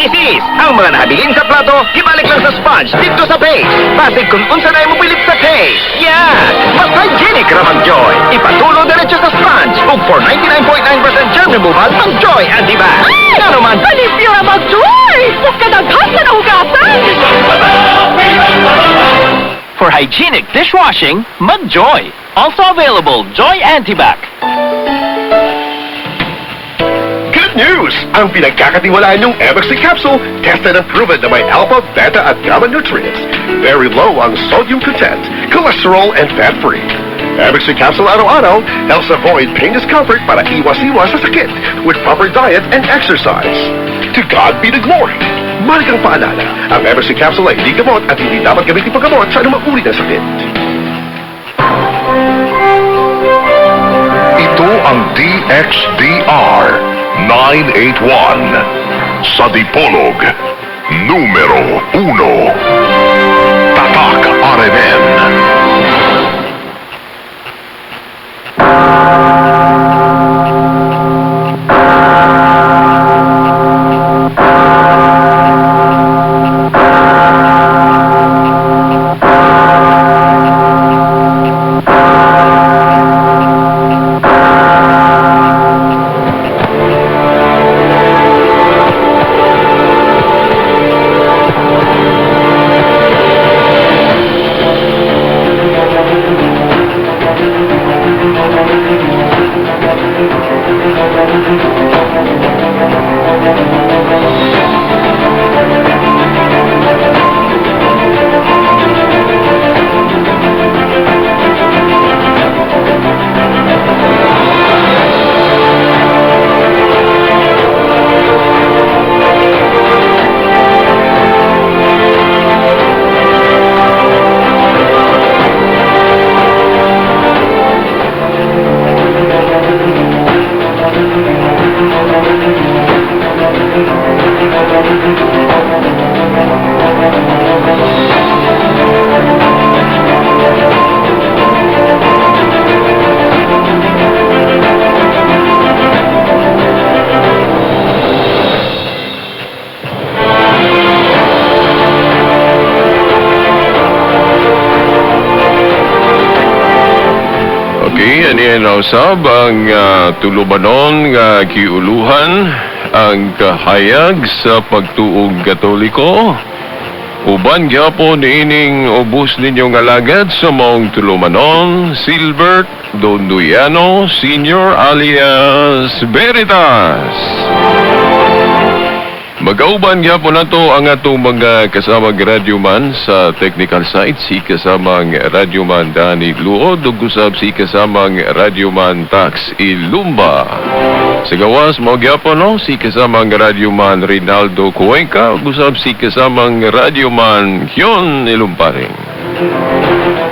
Isis! Ang mga nahabilin sa plato, ibalik lang sa sponge dito sa paste. Basig kung unsa na mo pilit sa taste. Yan! Mas hygienic ra mag-Joy. Ipatulo diretso sa sponge. Ug for 99.9% germ removal, mag-Joy Antibac. Nga naman, Palipyo na mag-Joy! Huwag ka naghan na hugasan! for hygienic dishwashing, mag-Joy. Also available, Joy Antibac. Good news! Ang pinagkakatiwalaan yung MXC capsule, tested and proven na may alpha, beta at gamma nutrients. Very low ang sodium content, cholesterol and fat-free. MXC capsule araw-araw helps avoid pain discomfort para iwas-iwas sa sakit with proper diet and exercise. To God be the glory! Mahalagang paalala, ang MXC capsule ay hindi gamot at hindi dapat gamitin paggamot sa anumang uri ng sakit. Ito ang DXDR 981 sa Dipolog, numero 1. Tatak RMN. Yan usab ang tulubanon nga kiuluhan ang kahayag sa pagtuog Katoliko. Uban gyapon niining ubos ninyong alagad sa maong tulumanon, Silbert Donduyano Sr. alias Veritas. Magauban gyapon nato ang atong mga kasamang radyoman sa technical side, si kasamang radyoman Danny Luod ug usab si kasamang radyoman Tax Ilumba. Sa gawas mao gyapon no si kasamang radyoman Rinaldo Cuenca ug usab si kasamang radyoman Hyon Ilumparing.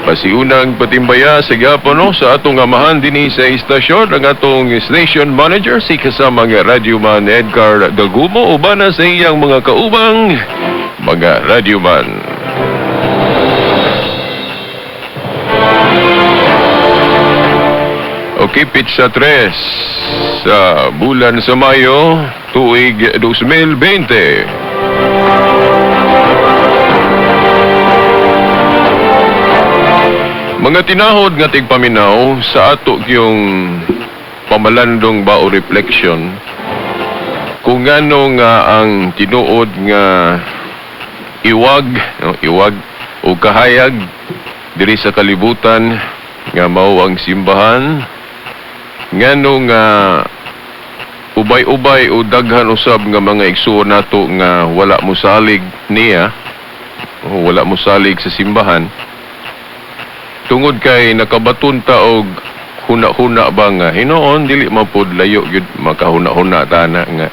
Pasiunang patimbaya sa gyapon no sa atong amahan dinhi sa istasyon ang atong station manager si kasamang radyoman Edgar Dagumo uban na sa iyang mga kaubang mga radyoman. Okay, Pizza 3 sa bulan sa Mayo tuig 2020. Mga tinahod nga tigpaminaw sa ato yung pamalandong ba o reflection kung ano nga ang tinuod nga iwag o kahayag diri sa kalibutan nga mao ang simbahan ngano nga ubay-ubay o daghan usab nga mga igsuon nato nga wala mosalig niya o wala mosalig sa simbahan tungod kay nakabaton ta og huna-huna ba nga hinoon dili mapud layo gyud makahuna-huna tana nga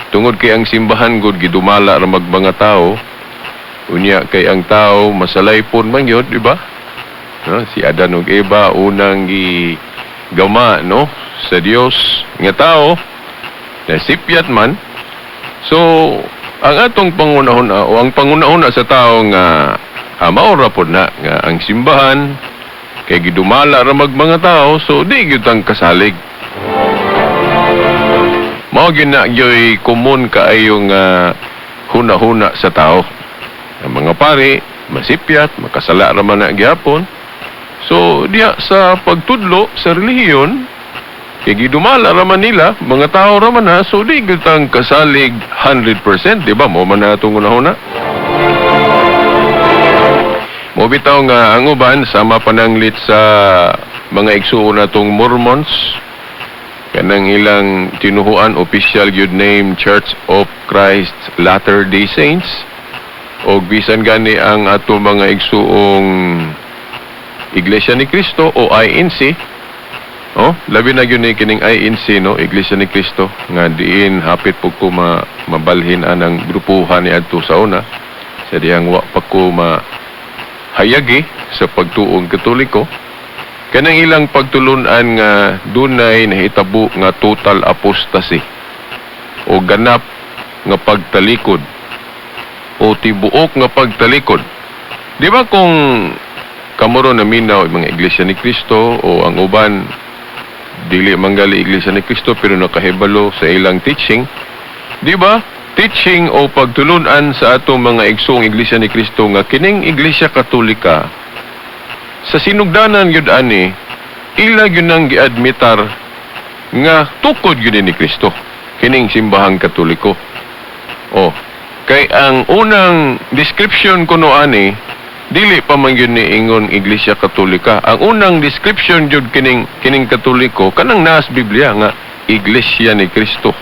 tungod kay ang simbahan gud gidumala ra mga tao unya kay ang tao masalaypon man gyud di ba no? Si Adan ug Eva unang gigama no sa Dios nga tao nasipyat man so ang atong pangunahuna o ang pangunahuna sa tao nga maura po na nga ang simbahan kay gidumala ra mga tao so di gyud ang kasalig mao gyud na gyoy common kaayo nga huna-huna sa tao. Ang mga pari, masipyat, makasala raman na gyapon. So, diya sa pagtudlo sa relihiyon, kaya gidumala raman nila, mga tao raman na, so di gitang kasalig 100%, di ba? Mo man na itong una-huna. Mo bitaw nga ang uban sama pananglit sa mga igsuon natong Mormons kanang ilang tinuhuan official yun name Church of Christ Latter-day Saints o bisan gani ang ato mga igsuong Iglesia ni Cristo o INC. Oh, labi na yun ni kining INC, no, Iglesia ni Cristo nga diin hapit po ko mabalhin anang grupuhan ni adto sa una sa diyang wa pa ko hayagi sa pagtuong Katoliko kanang ilang pagtulunan nga dunay nahitabo nga total apostasy o ganap nga pagtalikod o tibuok nga pagtalikod. Di ba kung kamuro na minaw mga Iglesia ni Cristo o ang uban dili manggali Iglesia ni Cristo pero nakahibalo sa ilang teaching, di ba? Teaching o pagtulunan sa atong mga igsoong Iglesia ni Cristo nga kining Iglesia Katolika sa sinugdanan yun ani ila yun ang giadmitar nga tukod yun ni Cristo kining simbahang Katoliko. O kay ang unang description kuno ani dili pa man yun ni ingon Iglesia Katolika. Ang unang description yun kining Katoliko kanang naas Biblia nga Iglesia ni Cristo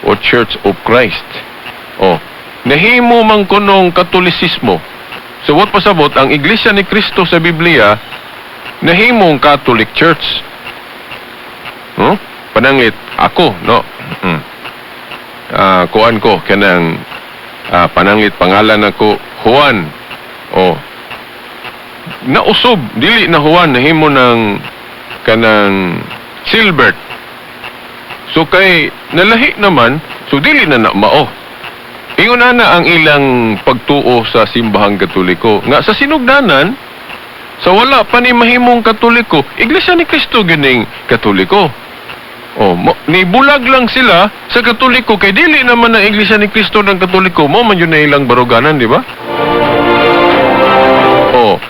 o Church of Christ. Oh, nahimo man kunong Katolisismo. So what pasabot ang Iglesia ni Cristo sa Biblia nahimong Catholic Church. Panangit ako, no. Kuan ko kanang panangit pangalan ako Juan. Oh. Nausob dili na Juan nahimo ng kanang Silbert. So kay nalahi naman, so dili na mao. Ingon na ang ilang pagtuo sa simbahang Katoliko. Nga sa sinugdanan, sa wala pa ni mahimong Katoliko, Iglesia ni Cristo gining Katoliko. Oh, nibulag lang sila sa Katoliko kay dili naman ang Iglesia ni Cristo ng Katoliko. Mo man yun na ilang baruganan, di ba? Oh,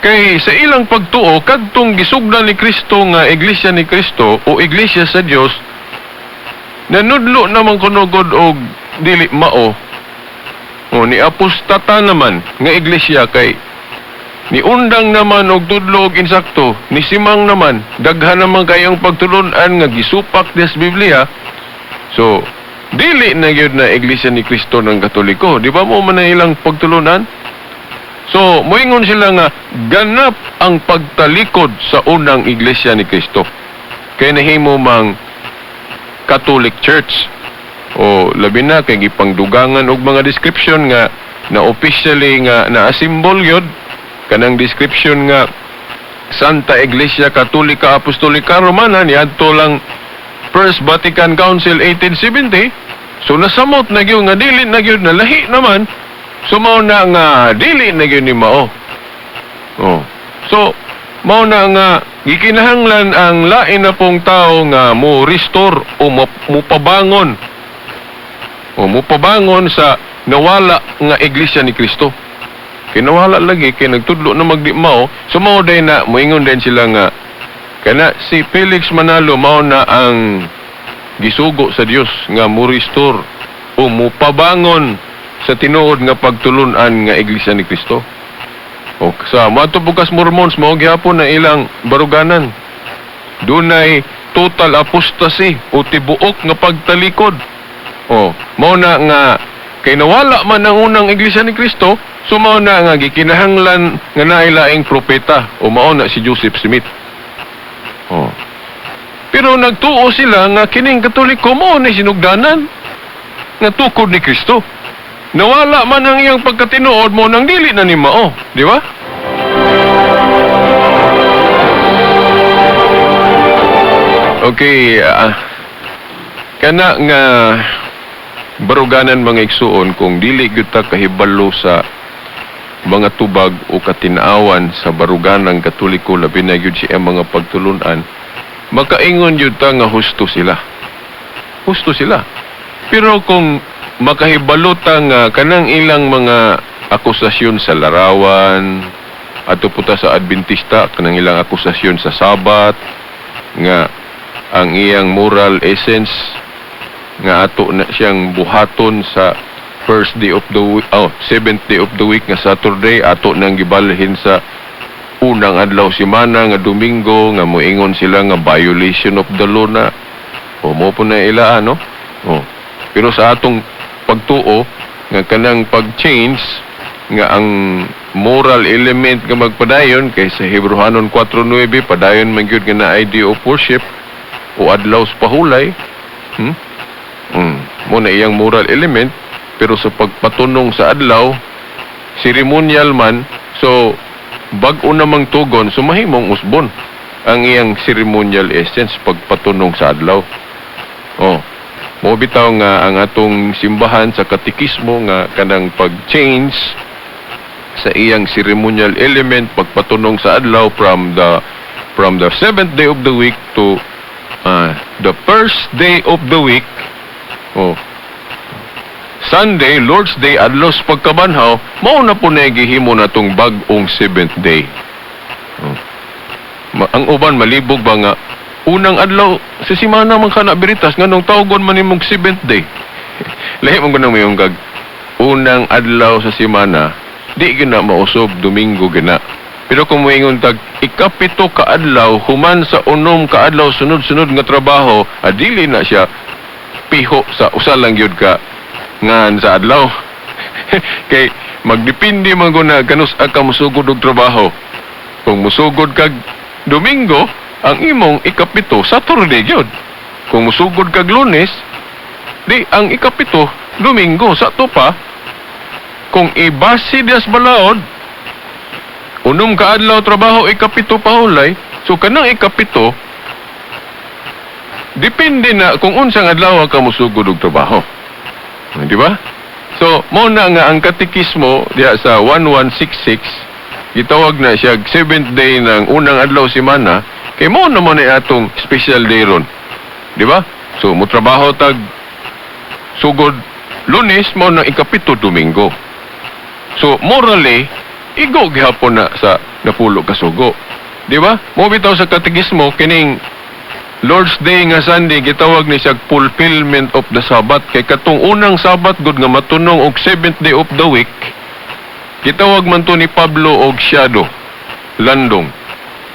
kay sa ilang pagtuo, kadtong gisugdan ni Cristo nga Iglesia ni Cristo o Iglesia sa Dios, nanudlo naman kunugod og dili mao. O ni apostata naman nga iglesia kay ni undang naman og tudlo og insakto ni simang naman daghan naman kayong pagtulunan nga gisupak des Biblia. So dili na gyud na Iglesia ni Cristo ng Katoliko, di ba mo man na ilang pagtulunan? So moingon sila nga ganap ang pagtalikod sa unang Iglesia ni Cristo kay nahimo mang Catholic Church. O labi na kay gipangdugangan og mga description nga na officially nga na-symbol yun kanang description nga Santa Iglesia Katolika Apostolika Romana niadto lang First Vatican Council 1870. So nasamot na gyud nga dili na gyud na lahi naman. So mao na nga dili na gyud ni mao. Oh. So mao na nga gikinahanglan ang lain na pong tao nga mo restore o mupabangon o mupabangon sa nawala nga Iglesia ni Cristo. Kinawala lagi kay nagtudlo na magdi mao. So mao day na moingon din sila nga kana si Felix Manalo mao na ang gisugo sa Dios nga mo restore o mupabangon sa tinuod nga pagtulunan nga Iglesia ni Cristo. O sa mato bukas Mormons mao gyapon na ilang baruganan. Dunay total apostasy o tibuok nga pagtalikod. Oh, mao na nga kay nawala man ang unang Iglesia ni Cristo, so mao na nga gikinahanglan nga nailaing propeta o mao na si Joseph Smith. Oh. Pero nagtuo sila nga kining Katoliko mao na sinugdanan nga tukod ni Cristo. Nawala man ang iyang pagkatinuod mo nang dili na ni mao, di ba? Okay, kana nga baruganan mga igsuon kung dili gyud ta kahibalo sa mga tubag o katinaawan sa baruganang Katoliko labi na gyud siya mga pagtulunan, makaingon gyud ta nga husto sila. Husto sila. Pero kung makahibalutang kanang ilang mga akusasyon sa larawan ato puta sa Adventista, kanang ilang akusasyon sa Sabat nga ang iyang moral essence nga ato na siyang buhaton sa first day of the week, seventh day of the week nga Saturday, ato nang gibalhin sa unang adlaw simana nga Domingo, nga moingon sila nga violation of the law na. O mo po na ila ano. Pero sa atong pagtuo nga kanang pag-change nga ang moral element nga magpadayon kay sa Hebrehanon 4:9 padayon man gyud nga na idea of worship o adlaw sa pahulay. Mo na iyang moral element, pero sa pagpatunong sa adlaw ceremonial man, so bag-o namang tugon, sumahimong usbon ang iyang ceremonial essence pagpatunong sa adlaw. Mo bitaw nga ang atong simbahan sa katekismo nga kanang pag-change sa iyang ceremonial element pagpatunong sa adlaw from the seventh day of the week to the first day of the week. Sunday, Lord's Day, adlaw sa pagkabanhaw, mao na po na gihimo na tong bag-ong seventh day. Ang uban malibog ba nga unang adlaw sa simana man kana biritas nganong tawgon man nimong seventh day. Lahi man gunang mayong gag unang adlaw sa simana, di gina mausob Domingo gina. Pero kung moingon tag ikapito ka adlaw human sa unom ka adlaw sunod-sunod nga trabaho, adili na siya piho sa usa lang gyud ka ngan sa adlaw. Kay magdepende man gud na kanus ka musugod og trabaho. Kung musugod kag Domingo, ang imong ikapito Saturday gyud. Kung musugod kag Lunes, di ang ikapito Domingo sa pa. Kung ibasi dias balaod, unom ka adlaw trabaho ikapito pahulay, so kanang ikapito depende na kung unsang adlaw ka musugod og trabaho. Di ba? So, mo na nga ang katekismo diya sa 1166, gitawag na siya 7th day ng unang adlaw simana, kay mo naman ay atong special day ron. Di ba? So, mo trabaho tag sugod Lunes, mo na ikapito Domingo. So, morally, igo gihapon na sa napulo ka sugo. Di ba? Mo bitaw sa katekismo, kining Lord's Day nga Sunday gitawag ni siya fulfillment of the Sabbath, kay katong unang Sabbath gud nga matunong og 7th day of the week gitawag man to ni Pablo og shadow landong.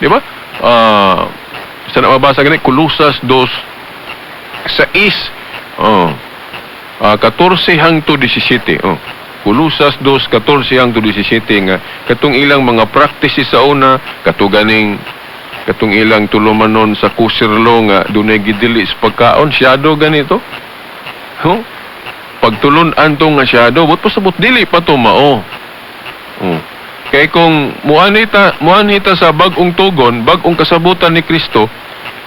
Di ba? Sa mabasa gani Colosas 2:6 14 hangtod 17. Colosas 2:14 hangtod 17 nga katong ilang mga practices sa una katong ilang tulumanon sa kusirlo nga dunay gidili sa pagkaon, shadow ganito. Pagtulunan to nga shadow, but pasabot dili pa to mao. Kay kung muanita sa bag-ong tugon, bag-ong kasabutan ni Kristo,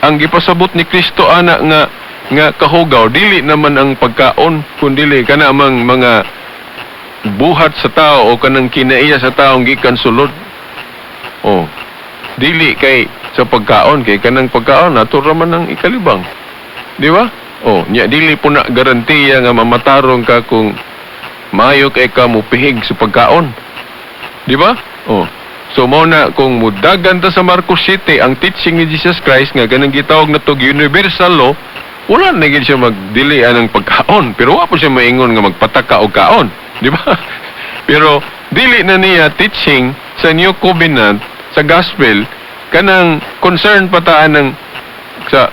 ang gipasabot ni Kristo ana nga kahugaw, dili naman ang pagkaon, kundi kana amang mga buhat sa tao o kanang kinaiya sa taong gikan sulod. Dili kay sa pagkaon, kay kanang pagkaon natura man ang ikalibang. Di ba? Nya dili po na garantiya nga mamatarong ka kung maayo kay ka mupihig sa pagkaon. Di ba? So mo na kung mudagan ta sa Marcos 7 ang teaching ni Jesus Christ nga ganang gitawag na tog universal law, wala na gid siya magdilian ng pagkaon, pero wa po siya maingon nga magpataka og kaon. Di ba? Pero dili na niya teaching sa New Covenant sa gospel kanang concern pataan ng sa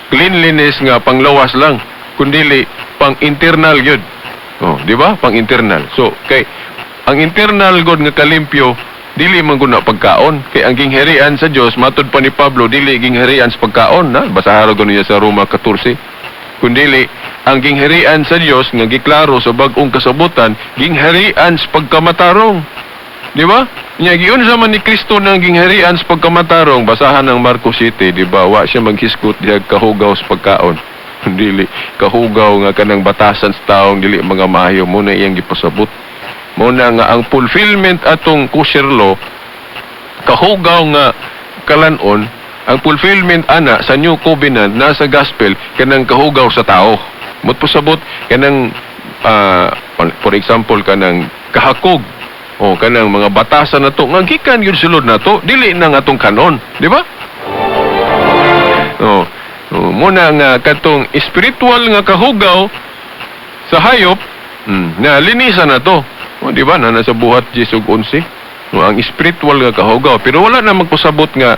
cleanliness nga panglawas lang, kundi pang internal yun. Di ba? Pang internal. So kay ang internal god nga kalimpyo dili man gud na pagkaon, kay ang gingharian sa Dios matud pa ni Pablo dili gingharian sa pagkaon na basahara gud niya sa Roma 14, kundi ang gingharian sa Dios nga giklaro sa bag-ong kasabutan gingharian sa pagkamatarong. Di ba? Nya giun sa man ni Kristo nang gingharian sa pagkamatarong, basahan ng Marcos 7, di ba? Wa siya maghiskot diha kahugaw sa pagkaon. Dili kahugaw nga kanang batasan sa taong dili mga maayo mo na iyang gipasabot. Mo na nga ang fulfillment atong kosher law kahugaw nga kalanon, ang fulfillment ana sa New Covenant nasa gospel kanang kahugaw sa tao. Mo't pasabot kanang for example kanang kahakog o kanang mga batasan nato nga gikan gyud sulod nato dili na nga atong kanon, di ba? Muna nga katong espiritual nga kahugaw sa hayop na linisan na to. O, di ba? Na nasa buhat Jesug 11. Ang espiritual nga kahugaw. Pero wala na magpasabot nga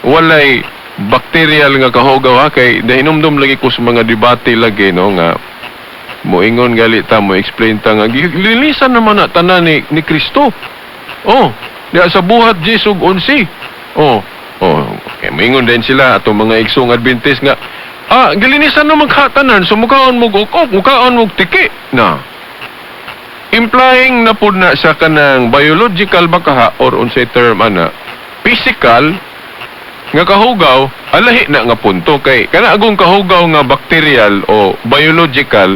walay bacterial nga kahugaw ha. Kay dahinomdom lagi ko sa mga debate lagi no nga moingon gali ta mo explain ta nga linisan naman na tanan ni Kristo. Diya sa buhat Jesug 11. Okay, moingon din sila atong mga igsong Adventist nga gilinisan na maghatanan so mukaon mo ukok, mukaon mo tiki na. Implying na po na sa kanang biological bakaha or unsay term ana physical nga kahugaw alahi na nga punto kay kana agong kahugaw nga bacterial o biological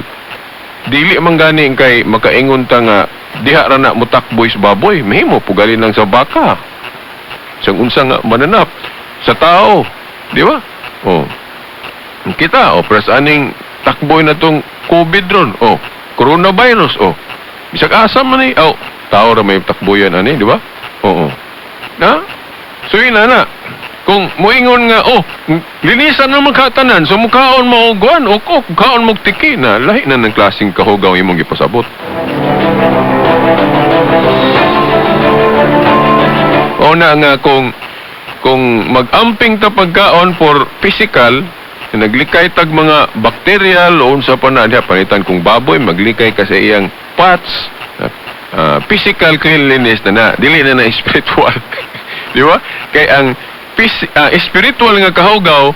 dili man gani kay makaingon ta nga diha ra na mutakboy sa baboy mahimo pugali lang sa baka sang unsa nga mananap sa tao, di ba? Kita, pres aning takboy na tong COVID ron, coronavirus, bisag asa man ni, tao ra may takboyan ani, di ba? Na? So yun na. Kung muingon nga, linisan na magkatanan, so mukhaon mo guan, mukhaon mo tiki na, lahi na ng klaseng kahugaw imong ipasabot. Na nga kung mag-amping ta pagkaon for physical, naglikay tag mga bacterial o unsa pa na diha panitan kung baboy maglikay kasi iyang parts physical cleanliness na dili na spiritual. Di ba? Kay ang spiritual nga kahugaw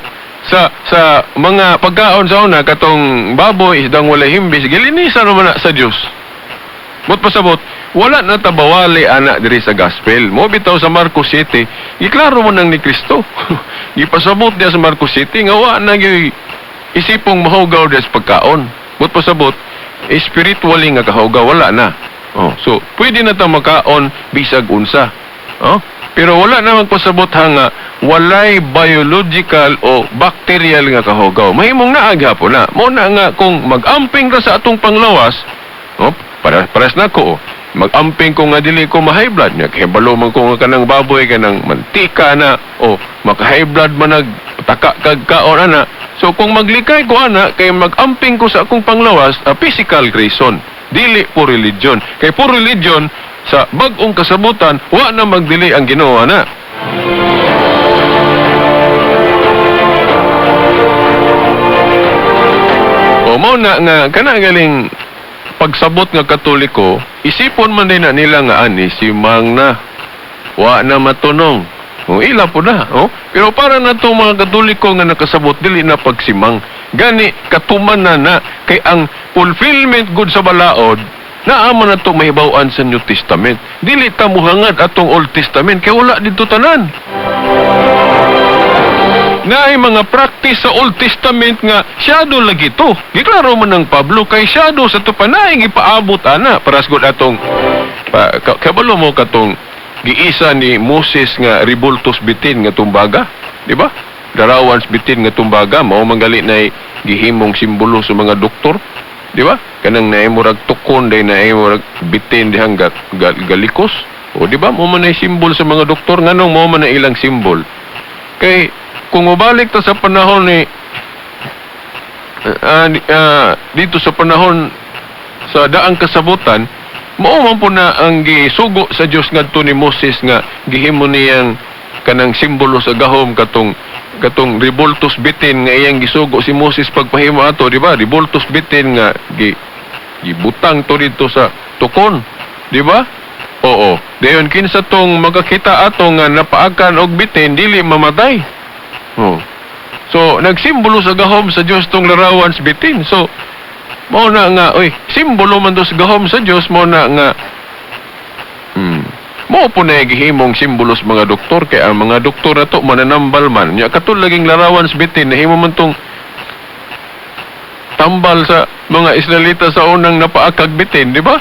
sa mga pagkaon sa una katong baboy isdang walay himbis gilinisan naman na sa Dios. Mot pasabot wala na tabawali ana diri sa gospel. Mo bitaw sa Marcos 7, iklaro mo nang ni Kristo. Gipasabot diya sa Marcos 7 nga wa na gyud isipong mahugaw diya sa pagkaon. Mot pasabot spiritually nga kahugaw wala na. So pwede na ta makaon bisag unsa. Pero wala na magpasabot nga walay biological o bacterial nga kahugaw. Mahimong naag hapon na. Mo na nga kung mag-amping ra sa atong panglawas, paras na ko, mag-amping ko nga dili ko ma-high blood niya. Kaya balo man ko nga kanang baboy, kanang mantika na, maka-high blood man nagtaka kagkaon ana. So kung maglikay ko ana, kay mag-amping ko sa akong panglawas, physical reason. Dili po religion. Kay po religion, sa bag-ong kasabutan, wa na magdili ang Ginoo na. Mao na nga kana galing pagsabot nga Katoliko, isipon man din na nila nga ani si Mang na wa na matunong. Ila po na, Pero para na itong mga Katoliko nga nakasabot, dili na pagsimang. Gani, katuman na kay ang fulfillment good sa balaod, naaman na itong mahibawaan sa New Testament. Dili ta muhangad atong Old Testament, kaya wala dito tanan. Na ay mga practice sa Old Testament nga shadow lagi to. Giklaro man ng Pablo kay shadow sa to panaing ipaabot ana para sa atong kabalo mo katong giisa ni Moses nga ribultos bitin nga tumbaga, di ba? Darawans bitin nga tumbaga mao manggali na gihimong simbolo sa mga doktor, di ba? Kanang naimurag tukon day naimurag bitin dihang galikos. O di ba mo man ay simbol sa mga doktor nganong mo man na ilang simbol. Kay kung mabalik ta sa panahon ni dito sa panahon sa daang kasabutan, mao man po na ang gisugo sa Dios ngadto ni Moses nga gihimo niyang kanang simbolo sa gahom katong revoltus bitin nga iyang gisugo si Moses pagpahimo ato, di ba? Revoltus bitin nga gibutang to dito sa tukon, di ba? Oo. Dayon kinsa tong magakita ato nga napaakan og bitin dili mamatay. So, nagsimbolo sa gahom sa Dios tong larawan sa bitin. So, mao na nga, simbolo man to sa gahom sa Dios, mao na nga, mao po na gihimong simbolo sa mga doktor, kaya ang mga doktor na to, mananambal man. Nya, katulaging larawan sa bitin, nahimo man tong tambal sa mga Israelita sa unang napaakag bitin, di ba?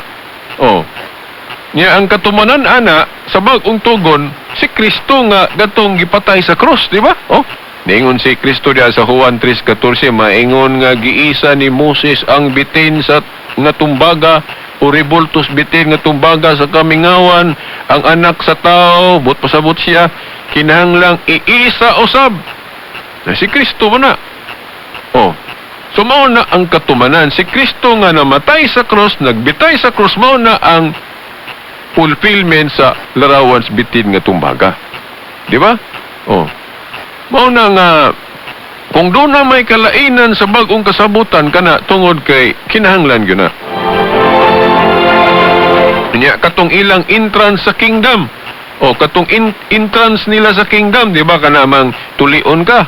Nya, ang katumanan, ana, sa bagong tugon, si Kristo nga gatong gipatay sa krus, di ba? Ningon si Kristo diya sa Juan 3:14, maingon nga giisa ni Moses ang bitin sa nga tumbaga o rebultos bitin nga tumbaga sa kamingawan ang anak sa tao but pasabot siya kinahanglang iisa usab na si Kristo man na. Oh, so mao na ang katumanan, si Kristo nga namatay sa krus, nagbitay sa krus, mao na ang fulfillment sa larawan sa bitin nga tumbaga. Di ba? Oh, mao na nga kung doon na may kalainan sa bagong kasabutan kana tungod kay kinahanglan gyud na. Nya katong ilang entrance sa kingdom. O katong entrance nila sa kingdom, di ba kanamang tulion ka.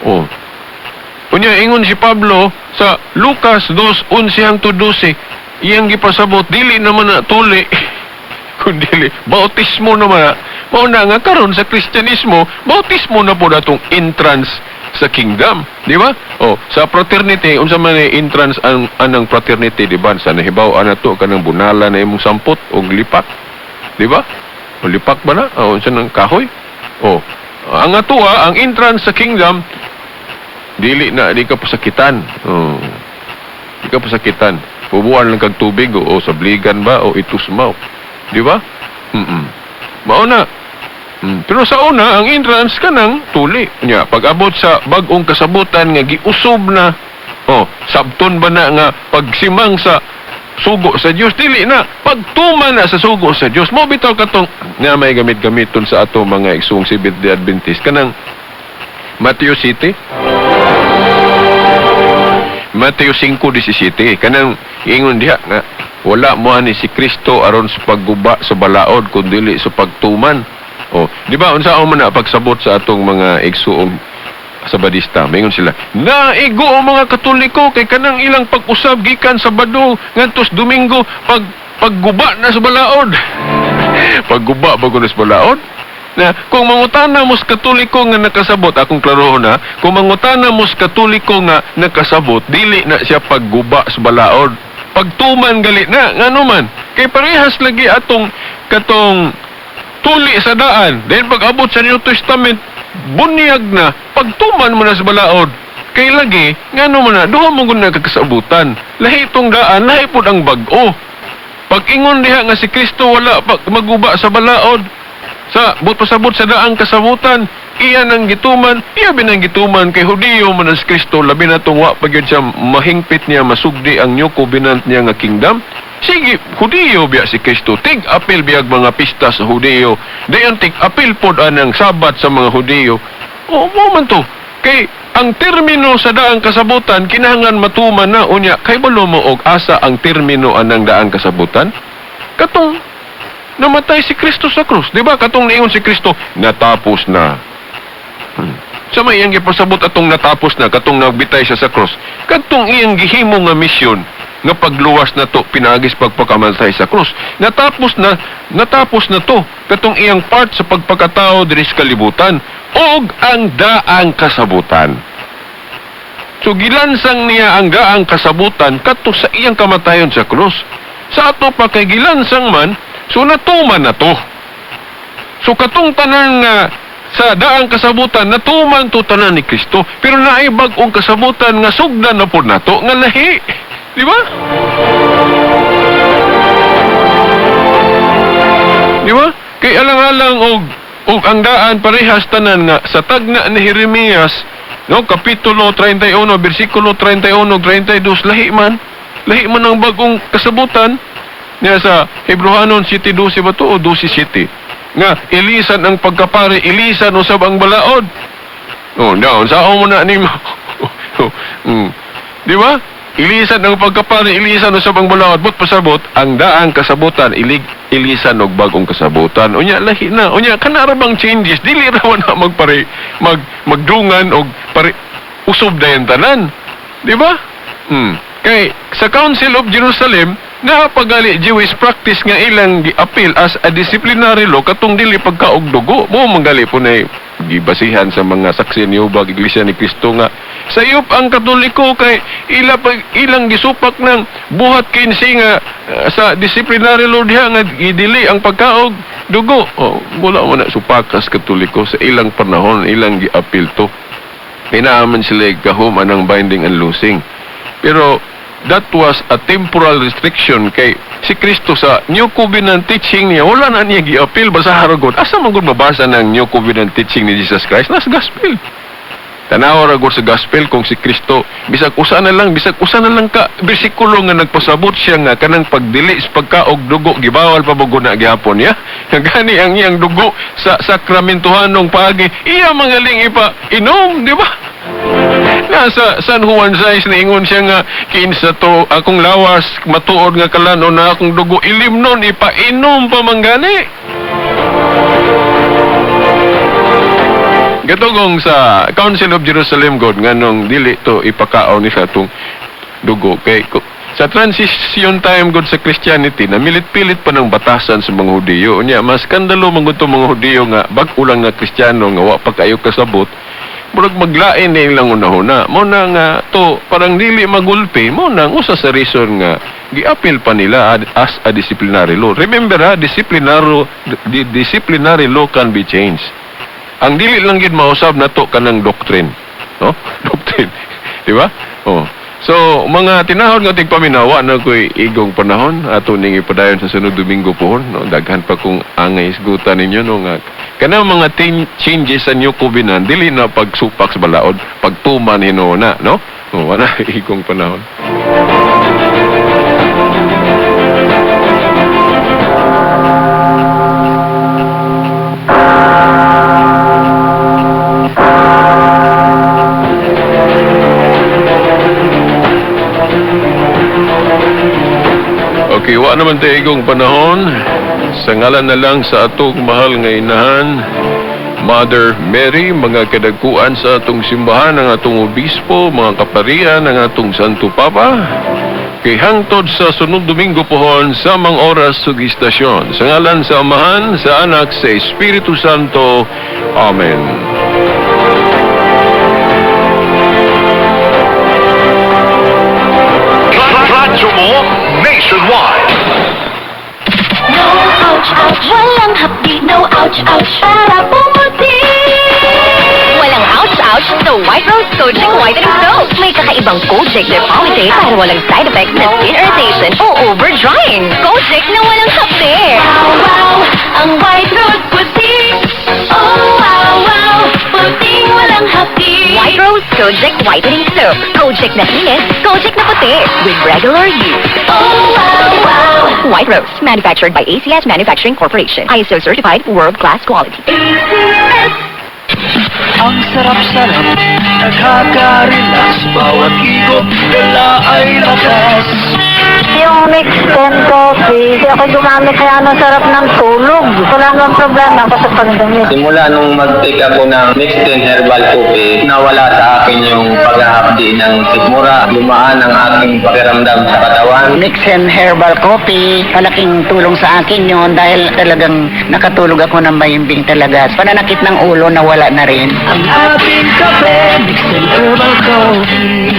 O. Unya ingon si Pablo sa Lucas 2:11-12, iyang gipasabot dili naman na tuli kundi bautismo naman na. Mao na nga karon sa Kristyanismo, bautismo na po datong entrance sa kingdom, di ba? O sa fraternity, unsa man ay entrance anang fraternity, di ba? Sa nahibaw-an nato kanang bunala na imong sampot og lipak, di ba? O lipak ba na? O unsa nang kahoy? O ang atoa, ang entrance sa kingdom, dili na di ka pasakitan. O di ka pasakitan. Bubuan lang kag tubig o sabligan ba o itusmaw, di ba? Mao na. Pero sa una, ang entrance kanang tuli niya. Pag-abot sa bagong kasabutan nga giusob na, sabton ba na nga pagsimang sa sugo sa Dios, dili na pagtuman na sa sugo sa Dios. Mo bitaw katong nga may gamit-gamiton sa ato mga igsoong Seventh-day Adventist kanang Mateo 7 Mateo 5:17 kanang ingon diha nga wala mo ani si Kristo aron sa pagguba sa balaod kundi sa pagtuman. Oh, di ba unsa man na pagsabot sa atong mga igsuong Sabadista, mayngon sila, naigo ang mga Katoliko kay kanang ilang pag-usab gikan Sabado ngantos Domingo pagguba na sa balaod. Pagguba ba sa balaod? Na kung mangutana mo sa Katoliko nga nakasabot, akong klarohon na, kung mangutana mo sa Katoliko nga nakasabot, dili na siya pagguba sa balaod. Pagtuman gali na, ngano man. Kay parehas lagi atong katong tuli sa daan. Dahil pag-abot sa New Testament, bunyag na, pagtuman mo na sa balaod. Kay lagi, ngano man na, doon mo na kakasabutan. Lahi itong daan, lahi po ang bag-o. Pag-ingon diha nga si Kristo wala maguba sa balaod, sa pasabot sa daang kasabutan, iyan ang gituman, iya binang gituman kay Hudiyo man si Kristo, labi na itong wa pagyud siya mahingpit niya, masugdi ang new covenant niya nga kingdom. Sige, Hudiyo biya si Kristo. Tig-apil biyag mga pista sa Hudiyo. Dayon tig-apil po anang sabat sa mga Hudiyo. O, man to. Kay, ang termino sa daang kasabutan, kinahanglan matuman na. Unya, kay balo mo og asa ang termino anang daang kasabutan? Katong, namatay si Kristo sa krus. Diba? Katong naingon si Kristo, natapos na. Sa may iyang gipasabot atong natapos na, katong nagbitay siya sa krus. Katong iyang gihimo nga misyon, nga pagluwas na to pinagis pagpakamatay sa krus. Natapos na to katong iyang part sa pagpakatao diri sa kalibutan og ang daang kasabutan. So gilansang niya ang daang kasabutan kadto sa iyang kamatayon sa krus. Sa ato pa kay gilansang man, so natuman na to. So katong tanan nga sa daang kasabutan natuman to tanan ni Kristo, pero naay bag-ong kasabutan nga sugdan na pud nato nga lahi. Di ba? Di ba? Kay alang-alang og ang daan parehas tanan nga sa tagna ni Jeremias, no, kapitulo 31, bersikulo 31 ug 32, lahi man ang bagong kasabutan niya sa Hebrehanon 7:12 ba to o 12:7 nga ilisan ang pagkapari, ilisan usab ang balaod. Oh, daw sao mo na ni di ba? Ilisan ang pagkapari, ilisan usab ang balaod, but pasabot ang daang kasabutan, ilisan og bagong kasabutan. Unya lahi na, unya kana ra bang changes, dili ra na magdungan og usob dayon tanan. Di ba? Kay sa Council of Jerusalem napagali Jewish practice nga ilang gi-appeal as a disciplinary law katong dili pagkaog dugo. Mo manggali po na gibasihan sa mga saksi ni Ubag Iglesia ni Cristo nga sayop ang Katoliko kay ilang gisupak ng buhat kinsi nga sa disciplinary law diha nga gidili ang pagkaog dugo. Wala mo na supakas Katoliko sa ilang panahon, ilang gi-appeal to. Pinaaman sila kahum anang binding and loosing. Pero that was a temporal restriction kay si Kristo sa New Covenant teaching niya, wala na niya gi-appeal ba sa haragon? Asa man gud mabasa ng New Covenant teaching ni Jesus Christ? Nas gospel. Tanawa ra gud sa gospel kung si Kristo bisag usa na lang ka bersikulo nga nagpasabot siya nga kanang pagdili sa pagkaog dugo gibawal pa ba gud na gihapon ya. Gani ang iyang dugo sa sakramentohanong paagi iya mangaling ipa inom, di ba? Nasa San Juan 6 niingon siya nga kinsa to akong lawas matuod nga kalano na akong dugo ilimnon ipainom pa manggani. Gatugong sa Council of Jerusalem God nganong dili to ipakaon ni sa atong dugo kay sa transition time God sa Christianity na milit-pilit pa ng batasan sa mga Hudiyo unya mas skandalo man gud mga Hudiyo nga bag-o lang nga Kristiyano nga wa pa kayo kasabot murag maglain na ilang unahuna mo na nga to parang dili magulpi mo nang usa sa reason nga giapil pa nila as a disciplinary law. Remember disciplinary law can be changed. Ang dili lang gid mausab nato kanang doctrine, no? Doctrine, di ba? Oh. So, mga tinahod nga tigpaminawa na ko'y igong panahon ato ning ipadayon sa sunod Domingo pohon, no? Daghan pa kung angay isgutan ninyo no nga kanang mga changes sa New Covenant dili na pagsupak sa balaod, pagtuman hinuna, no? Oh, wala igong panahon. Okay, wa naman tayo igong panahon. Sa ngalan na lang sa atong mahal nga inahan, Mother Mary, mga kadagkuan sa atong simbahan, ang atong obispo, mga kaparian, ang atong Santo Papa, kay hangtod sa sunod Domingo pohon sa mga oras sug istasyon. Sa ngalan sa Amahan, sa Anak, sa Espiritu Santo. Amen. Radyo mo nationwide. No ouch, ouch. Walang hapdi. No ouch, ouch. Para pumuti. Walang ouch, ouch. The White Rose Kojic Whitening Soap. May kakaibang Kojic na pumite para walang side effects na skin irritation o over-drying. Kojic na walang hapdi. Wow, wow. Ang White Rose puti. Oh, wow, wow. Puting walang hapdi. White Rose Kojic Whitening Soap. Kojic na linis, Kojic na puti. With regular use. Oh, wow, wow. White Rose. Manufactured by ACS Manufacturing Corporation. ISO certified world-class quality. ACS. Ang sarap-sarap, nakaka-relax, bawat higop nila ay lakas. Yung mixed coffee, hindi ako gumamit kaya ang sarap ng tulog. Wala nang problema ako sa pagdamit. Simula nung mag-take ako ng mixed in herbal coffee, nawala sa akin yung paghahapdi ng sikmura. Lumaan ang aking pakiramdam sa katawan. Mixed and herbal coffee, malaking tulong sa akin yun dahil talagang nakatulog ako ng mahimbing talaga. Pananakit ng ulo nawala na rin. Ang ating kape, mixed in herbal coffee.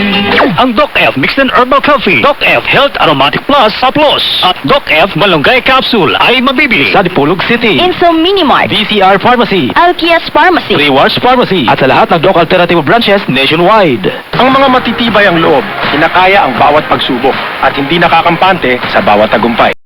Ang Doc F Mixed in Herbal Coffee, Doc F Health Aromatic Plus A Plus, at Doc F Malunggay Capsule ay mabibili sa Dipolog City, Inso Minimart. DCR Pharmacy, Alkias Pharmacy. Rewards Pharmacy, at sa lahat ng Doc Alternative branches nationwide. Ang mga matitibay ang loob, kinakaya ang bawat pagsubok at hindi nakakampante sa bawat tagumpay.